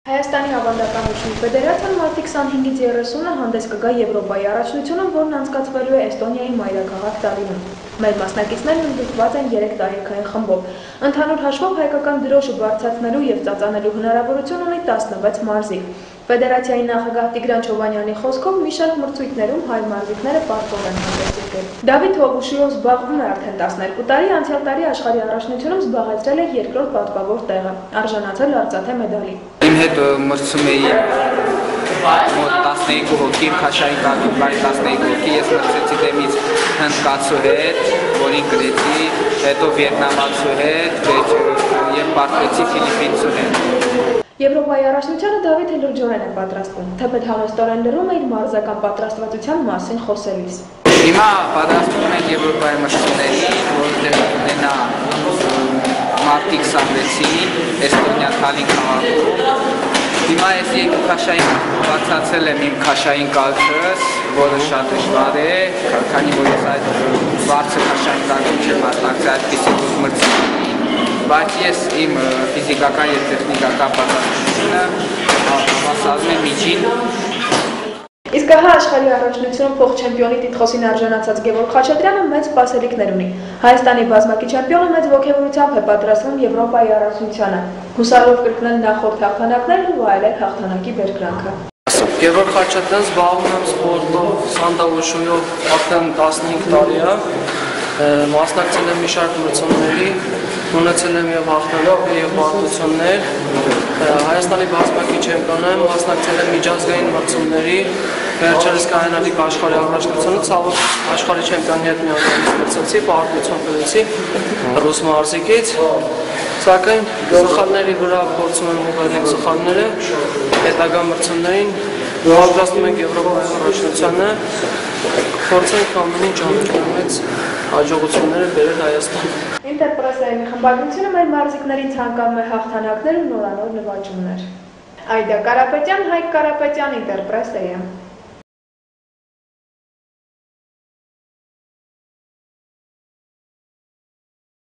Հայաստանի ավանդական ուժի ֆեդերացիան մարտի 25-ից 30-ը հանդես կգա Եվրոպայի առաջնությունում, որն անցկացվելու է Էստոնիայի մայրաքաղաք Տալինում։ Մեր մասնակիցներն ընդգրկված են 3 տարիքային խմբով։ Ընդհանուր հաշվով հայկական դրոշը բարձրացնելու եւ ծածանելու հնարավորություն ունի 16 մարզիկ։ Ֆեդերացիայի նախագահ Տիգրան Չովանյանի խոսքով մի շարք մրցույթներում հայ մարզիկները պարտավոր են հանդես եկել։ Դավիթ Հովուշիով զբաղվում է արդեն 12 տարի, անցյալ տարի աշխարհի առաջնությունում զբաղեցրել է երկրորդ պատվավոր տեղը, արժանացել արծաթե մեդալի։ Իմ հետ մրցում էի մոտ 12 հոգի, քաշային կարգի 12 հոգի, ես մրցեցի դեմից հնդկացու հետ, որին գրեցի, հետո վիետնամացու հետ և պարտվեցի ֆիլիպինցու հետ։ Եվրոպայի առաջնությանը Դավիթը լրջորեն է պատրաստվում, թեպետ համեստորեն լրում է իր մարզական պատրաստվածության մասին խոսելիս։ Հիմա պատրաստվում ենք Եվրոպայի մրցումների, որտեղ կունենա մարտի 26-ին Էստոնիա Թալին քաղաքում։ Հիմա ես երկու-քաշային բացացել եմ իմ քաշային կարգս, որը շատ դժվար է, քանի որ ես այդ բարձր քաշային կարգում չեմ մասնակցել այդպիսի մրցումների, բայց ես իմ ֆիզիկական և տեխնիկական պատրաստությունը հավասարում եմ միջին։ Իսկ հա աշխարհի առաջնությունում փոխ-չեմպիոնի տիտղոսին արժանացած Գևորգ Խաչատրյանը մեծ սպասելիքներ ունի։ Հայաստանի բազմակի չեմպիոնը մեծ ոգևորությամբ է պատրաստվում Եվրոպայի առաջնությանը, հուսալով կրկնել նախորդ հաղթանակներն ու վայելել հաղթանակի բերկրանքը։ Գևորգ Խաչատրյան զբաղվում եմ սպորտով, սանդավուշույով արդեն 15 տարի է, մասնակցել եմ մի շարք մրցումների, ունեցել եմ և հաղթանակ և պարտություններ, Հայաստանի բազմակի չեմպիոն եմ, մասնակցել եմ միջազգային մրցումների, վերջերս կայանալիք աշխարհի առաջնությունը, ցավոք աշխարհի չեմպիոնի հետ միանգամից մրցեցի, պարտություն կրեցի ռուս մարզիկից, սակայն սխալների վրա փորձում եմ ուղղել սխալները, հետագա մրցումներին պատրաստում ենք Եվրոպայի առաջնությանը, փորձենք ամեն ինչ ամենամեծ հաջողությունները բերել Հայաստան։ Ինտերպրեսայի խմբագրությունը մեր մարզիկներին ցանկանում է հաղթանակներ ու նորանոր նվաճումներ։ Այդա Կարապետյան, Հայկ Կարապետյան, Ինտերպրեսայը։